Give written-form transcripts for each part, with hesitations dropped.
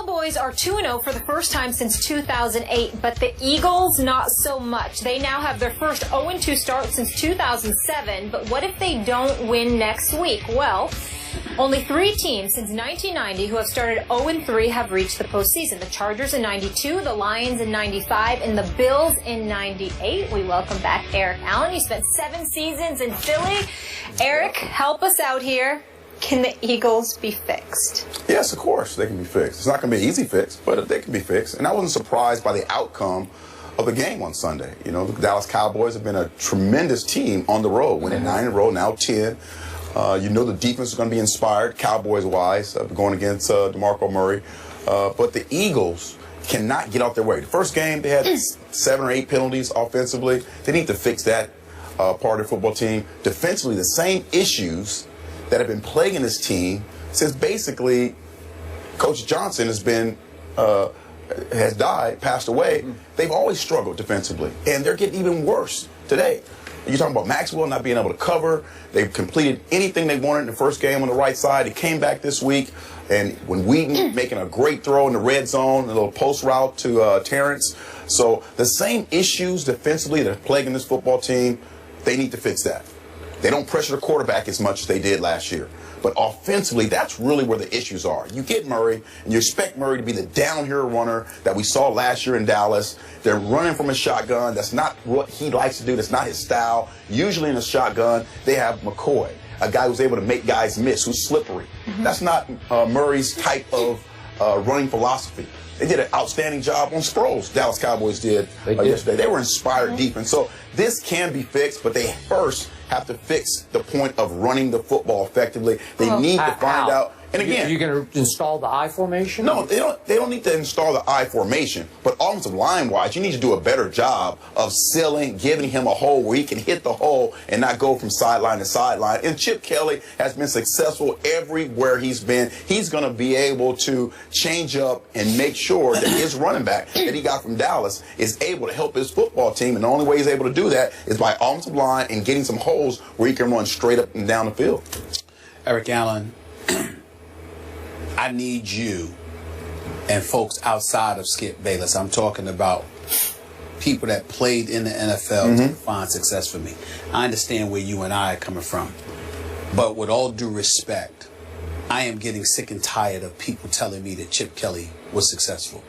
Cowboys are 2-0 for the first time since 2008, but the Eagles, not so much. They now have their first 0-2 start since 2007, but what if they don't win next week? Well, only 3 teams since 1990 who have started 0-3 have reached the postseason. The Chargers in 92, the Lions in 95, and the Bills in 98. We welcome back Eric Allen. He spent 7 seasons in Philly. Eric, help us out here. Can the Eagles be fixed? Yes, of course they can be fixed. It's not going to be an easy fix, but they can be fixed. And I wasn't surprised by the outcome of the game on Sunday. You know, the Dallas Cowboys have been a tremendous team on the road, winning 9 in a row, now 10. You know the defense is going to be inspired, Cowboys-wise, going against DeMarco Murray. But the Eagles cannot get out their way. The first game, they had 7 or 8 penalties offensively. They need to fix that part of their football team. Defensively, the same issues that have been plaguing this team since basically Coach Johnson has passed away. They've always struggled defensively, and they're getting even worse today. You're talking about Maxwell not being able to cover. They've completed anything they wanted in the first game on the right side. He came back this week, and when Wheaton making a great throw in the red zone, a little post route to Terrence. So the same issues defensively that are plaguing this football team, they need to fix that. They don't pressure the quarterback as much as they did last year. But offensively, that's really where the issues are. You get Murray, and you expect Murray to be the down-here runner that we saw last year in Dallas. They're running from a shotgun. That's not what he likes to do. That's not his style. Usually in a shotgun, they have McCoy, a guy who's able to make guys miss, who's slippery. That's not Murray's type of running philosophy. They did an outstanding job on Sproles, Dallas Cowboys did yesterday. They were inspired defense. So this can be fixed, but they first have to fix the point of running the football effectively. They need to find out. And again, you're going to install the I formation? No, they don't need to install the I formation. But offensive line-wise, you need to do a better job of sealing, giving him a hole where he can hit the hole and not go from sideline to sideline. And Chip Kelly has been successful everywhere he's been. He's going to be able to change up and make sure that his running back that he got from Dallas is able to help his football team. And the only way he's able to do that is by offensive line and getting some holes where he can run straight up and down the field. Eric Allen, I need you and folks outside of Skip Bayless. I'm talking about people that played in the NFL to find success for me. I understand where you and I are coming from. But with all due respect, I am getting sick and tired of people telling me that Chip Kelly was successful.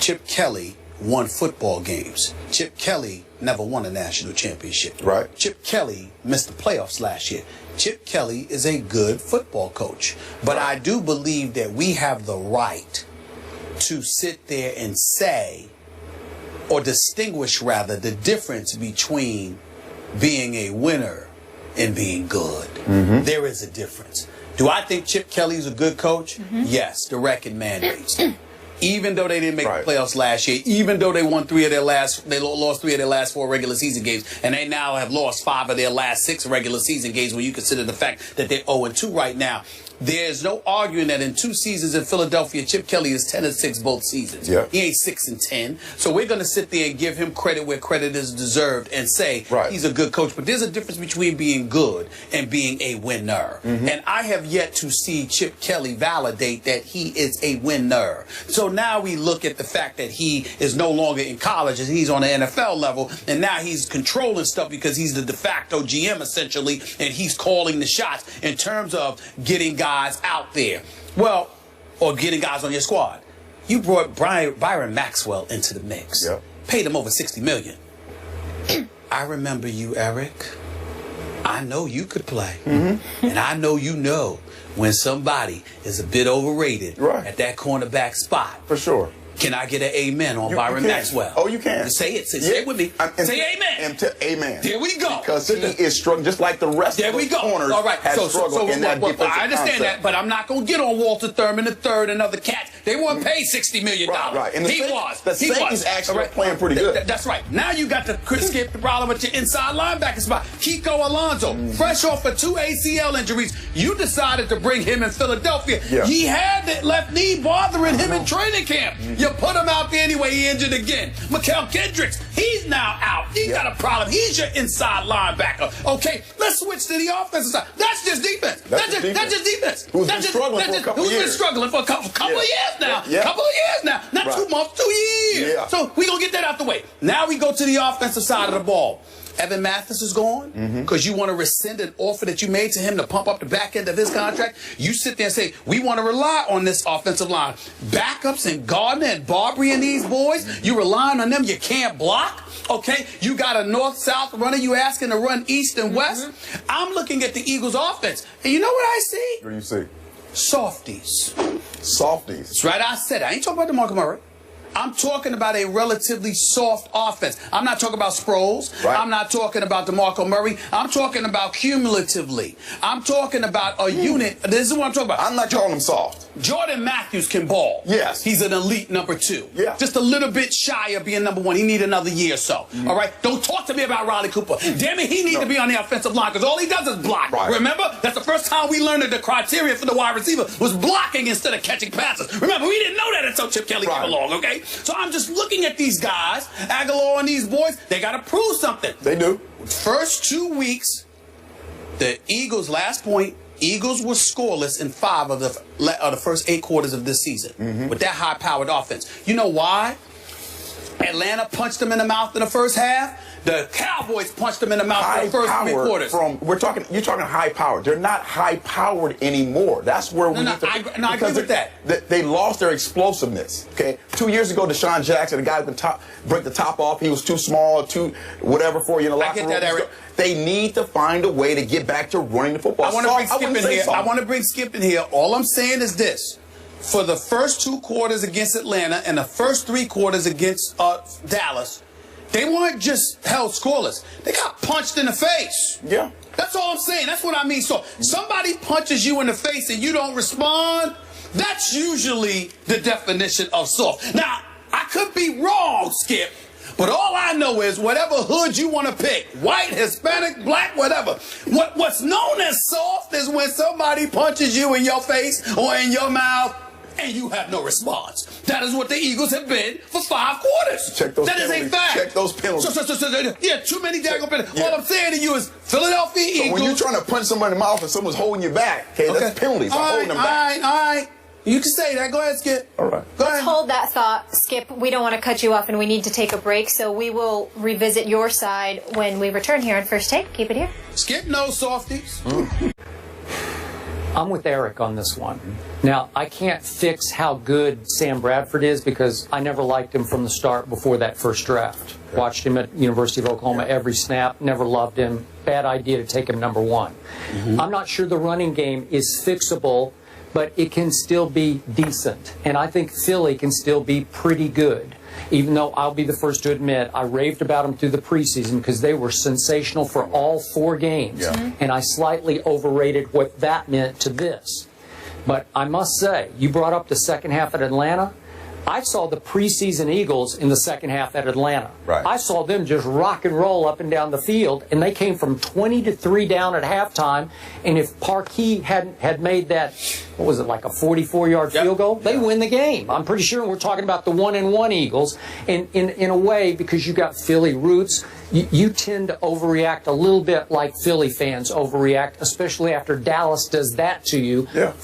Chip Kelly won football games. Chip Kelly never won a national championship. Right. Chip Kelly missed the playoffs last year. Chip Kelly is a good football coach. But I do believe that we have the right to sit there and say, or distinguish rather, the difference between being a winner and being good. There is a difference. Do I think Chip Kelly is a good coach? Yes, the record mandates. Even though they didn't make the playoffs last year, even though they lost 3 of their last 4 regular season games, and they now have lost 5 of their last 6 regular season games when you consider the fact that they're 0-2 right now. There's no arguing that in 2 seasons in Philadelphia, Chip Kelly is 10-6 both seasons. He ain't 6-10. So we're going to sit there and give him credit where credit is deserved and say he's a good coach. But there's a difference between being good and being a winner. And I have yet to see Chip Kelly validate that he is a winner. So now we look at the fact that he is no longer in college and he's on the NFL level, and now he's controlling stuff because he's the de facto GM essentially, and he's calling the shots in terms of getting guys out there. Well, or getting guys on your squad. You brought Byron Maxwell into the mix. Paid him over $60 million. I remember you, Eric. I know you could play. And I know you know when somebody is a bit overrated at that cornerback spot. For sure. Can I get an amen on Byron Maxwell? Oh, you can. Say it. Say it with me. Say amen. Amen. There we go. Because he is struggling just like the rest of the corners. All right. So I understand that, but I'm not going to get on Walter Thurman III and other cats. They weren't paid $60 million. Right. And he was. The Saints actually playing pretty good. That's right. Now you got to escape the problem with your inside linebacker spot. Kiko Alonso, fresh off of 2 ACL injuries. You decided to bring him in Philadelphia. He had that left knee bothering him in training camp. You put him out there anyway, he injured again. Mikael Kendricks, he's now out. He's got a problem. He's your inside linebacker. Okay, let's switch to the offensive side. That's just defense. That's just defense. Who's been struggling for a couple years. Who's been struggling for a couple of years now. Yeah. Couple of years now. Not Right. 2 months, 2 years. Yeah. So we're going to get that out the way. Now we go to the offensive side of the ball. Evan Mathis is gone because you want to rescind an offer that you made to him to pump up the back end of his contract. You sit there and say, we want to rely on this offensive line. Backups and Gardner and Barbary and these boys, you relying on them. You can't block. Okay, you got a north-south runner. You asking to run east and west. I'm looking at the Eagles' offense, and you know what I see? What do you see? Softies. Softies. That's right. I said it. I ain't talking about DeMarco Murray. I'm talking about a relatively soft offense. I'm not talking about Sproles. Right. I'm not talking about DeMarco Murray. I'm talking about cumulatively. I'm talking about a unit. This is what I'm talking about. I'm not calling them soft. Jordan Matthews can ball. Yes. He's an elite number 2. Yeah. Just a little bit shy of being number 1. He need another year or so. All right? Don't talk to me about Riley Cooper. Damn it, he need to be on the offensive line because all he does is block. Right. Remember? That's the first time we learned that the criteria for the wide receiver was blocking instead of catching passes. Remember, we didn't know that until Chip Kelly came along, okay? So I'm just looking at these guys, Aguilar and these boys, they got to prove something. They do. First 2 weeks, the Eagles, last point, Eagles were scoreless in 5 of the first 8 quarters of this season with that high-powered offense. You know why? Atlanta punched them in the mouth in the first half. The Cowboys punched them in the mouth in the first 3 quarters. You're talking high powered. They're not high powered anymore. That's where we need to. I agree with that. They lost their explosiveness. Okay, 2 years ago, Deshaun Jackson, the guy who can break the top off, he was too small, too whatever for you in the locker room. I get that, Eric. They need to find a way to get back to running the football. I want to bring Skip in here. I want to bring Skip in here. All I'm saying is this. For the first 2 quarters against Atlanta and the first 3 quarters against Dallas, they weren't just held scoreless. They got punched in the face. Yeah. That's all I'm saying. That's what I mean. So somebody punches you in the face and you don't respond, that's usually the definition of soft. Now, I could be wrong, Skip, but all I know is whatever hood you want to pick, white, Hispanic, black, whatever, what's known as soft is when somebody punches you in your face or in your mouth and you have no response. That is what the Eagles have been for 5 quarters. Check those that penalties. Is a fact. Check those penalties. Yeah, too many daggone penalties. Yeah. All I'm saying to you is Philadelphia Eagles. When you're trying to punch somebody in the mouth and someone's holding you back, okay, that's penalties. I'm holding them back. All right. You can say that. Go ahead, Skip. All right. Go ahead. Hold that thought, Skip. We don't want to cut you off, and we need to take a break, so we will revisit your side when we return here on First Take. Keep it here. Skip knows softies. I'm with Eric on this one. Now, I can't fix how good Sam Bradford is because I never liked him from the start before that first draft. Watched him at University of Oklahoma every snap, never loved him. Bad idea to take him number 1. I'm not sure the running game is fixable, but it can still be decent. And I think Philly can still be pretty good. Even though I'll be the first to admit I raved about them through the preseason because they were sensational for all 4 games. Yeah. And I slightly overrated what that meant to this. But I must say, you brought up the second half at Atlanta. I saw the preseason Eagles in the second half at Atlanta. Right. I saw them just rock and roll up and down the field, and they came from 20-3 down at halftime. And if Parkey had made that, what was it, like a 44-yard field goal, they win the game. I'm pretty sure we're talking about the 1-1 Eagles. And in a way, because you got Philly roots, you tend to overreact a little bit like Philly fans overreact, especially after Dallas does that to you. Yeah.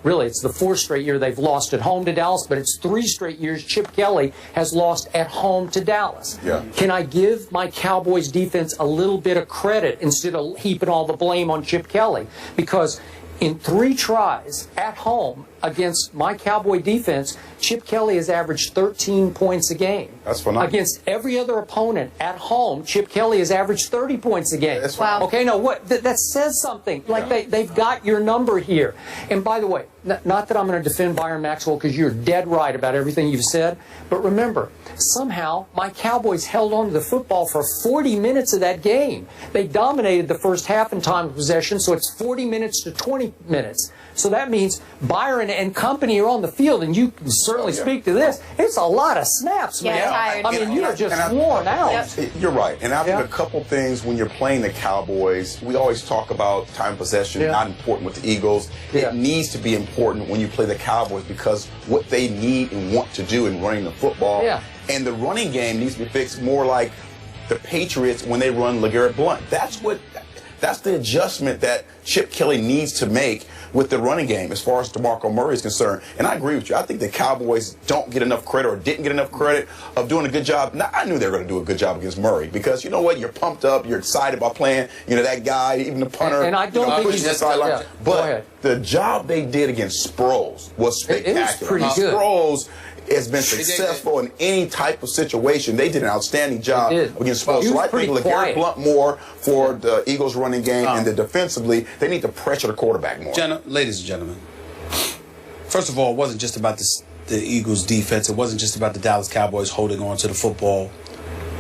Really, it's the 4th straight year they've lost at home to Dallas, but it's 3 straight years Chip Kelly has lost at home to Dallas. Yeah. Can I give my Cowboys defense a little bit of credit instead of heaping all the blame on Chip Kelly? Because in 3 tries at home against my Cowboy defense, Chip Kelly has averaged 13 points a game. That's phenomenal. Against every other opponent at home, Chip Kelly has averaged 30 points a game. That's wow. Okay, no, what that says something. Like they've got your number here. And by the way, not that I'm going to defend Byron Maxwell because you're dead right about everything you've said, but remember, somehow my Cowboys held on to the football for 40 minutes of that game. They dominated the first half in time of possession, so it's 40 minutes to 20 minutes. So that means Byron and company are on the field, and you can certainly speak to this. It's a lot of snaps, man. Tired. I mean, you're just worn out. You're right. And I think a couple things when you're playing the Cowboys, we always talk about time possession, not important with the Eagles. It needs to be important when you play the Cowboys because what they need and want to do in running the football. And the running game needs to be fixed more like the Patriots when they run LeGarrette Blount. That's the adjustment that Chip Kelly needs to make with the running game as far as DeMarco Murray is concerned. And I agree with you. I think the Cowboys don't get enough credit or didn't get enough credit of doing a good job. Now, I knew they were going to do a good job against Murray because, you know what, you're pumped up, you're excited about playing, that guy, even the punter. And I don't think he's the sideline. But the job they did against Sproles was spectacular. It was pretty good. Sproles has been successful in any type of situation. They did an outstanding job against Sproles. So I think LeGarrette Blount more for the Eagles running game and then defensively, they need to pressure the quarterback more. Ladies and gentlemen, first of all, it wasn't just about the Eagles defense. It wasn't just about the Dallas Cowboys holding on to the football.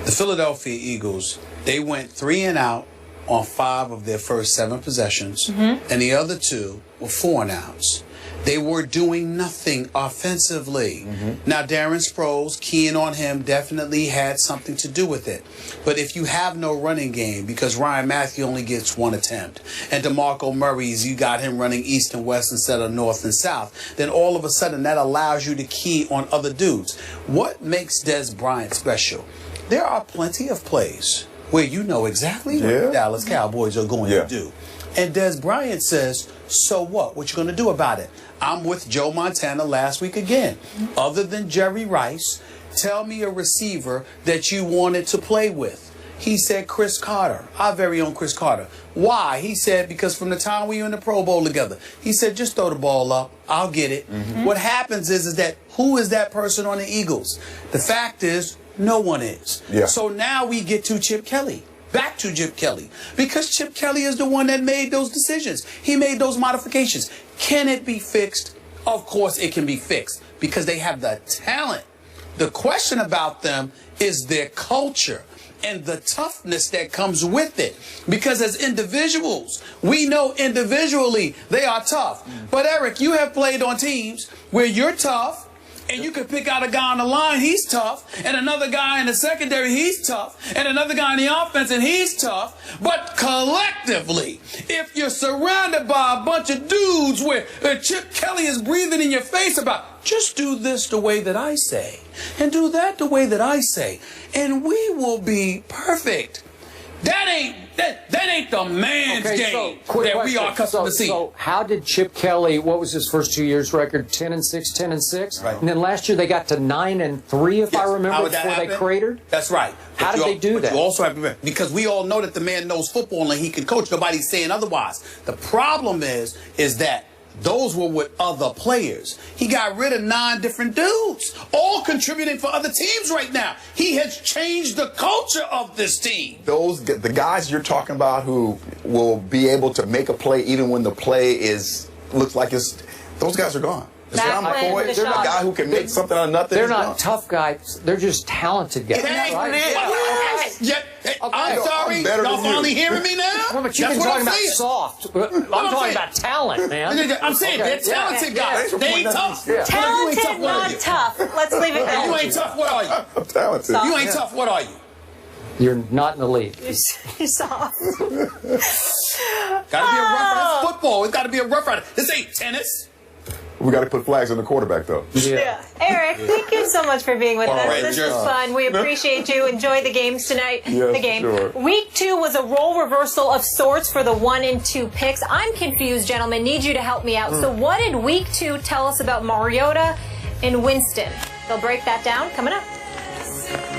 The Philadelphia Eagles, they went 3 and out on 5 of their first 7 possessions, and the other 2 were 4 and outs. They were doing nothing offensively. Now, Darren Sproles, keying on him, definitely had something to do with it. But if you have no running game, because Ryan Matthew only gets 1 attempt, and DeMarco Murray's, you got him running east and west instead of north and south, then all of a sudden that allows you to key on other dudes. What makes Des Bryant special? There are plenty of plays where you know exactly what the Dallas Cowboys are going to do. And Des Bryant says, so what? What you going to do about it? I'm with Joe Montana last week again. Other than Jerry Rice, tell me a receiver that you wanted to play with. He said Chris Carter, our very own Chris Carter. Why? He said because from the time we were in the Pro Bowl together, he said just throw the ball up. I'll get it. What happens is that who is that person on the Eagles? The fact is no one is. So now we get to Chip Kelly. Back to Chip Kelly. Because Chip Kelly is the one that made those decisions. He made those modifications. Can it be fixed? Of course it can be fixed because they have the talent. The question about them is their culture and the toughness that comes with it. Because as individuals, we know individually they are tough. But Eric, you have played on teams where you're tough, and you can pick out a guy on the line, he's tough, and another guy in the secondary, he's tough, and another guy in the offense, and he's tough. But collectively, if you're surrounded by a bunch of dudes where Chip Kelly is breathing in your face about, just do this the way that I say, and do that the way that I say, and we will be perfect. That ain't the man's game that we are accustomed to see. So how did Chip Kelly, what was his first 2 years record? 10-6, 10-6? Right. And then last year they got to 9-3, if I remember, before they cratered? That's right. How did they do that? You also have to remember, because we all know that the man knows football and he can coach. Nobody's saying otherwise. The problem is that those were with other players. He got rid of 9 different dudes, all contributing for other teams right now. He has changed the culture of this team. The guys you're talking about who will be able to make a play even when the play looks like those guys are gone. John McCoy, they're a guy who can make something out of nothing. They're not tough guys. They're just talented guys. I'm sorry. Y'all finally hearing me now? Well, but you've been talking about soft. I'm talking about talent, man. I'm saying they're talented guys. They ain't tough. Talented, not tough. Let's leave it there. You ain't tough. What are you? I'm talented. You ain't tough. What are you? You're not in the league. You're soft. Got to be a rough rider. It's football. It's got to be a rough rider. This ain't tennis. We got to put flags on the quarterback, though. Yeah. Eric, thank you so much for being with us. This was fun. We appreciate you. Enjoy the games tonight. Yes, sure. Week 2 was a role reversal of sorts for the 1 and 2 picks. I'm confused, gentlemen. Need you to help me out. So what did week 2 tell us about Mariota and Winston? They'll break that down coming up.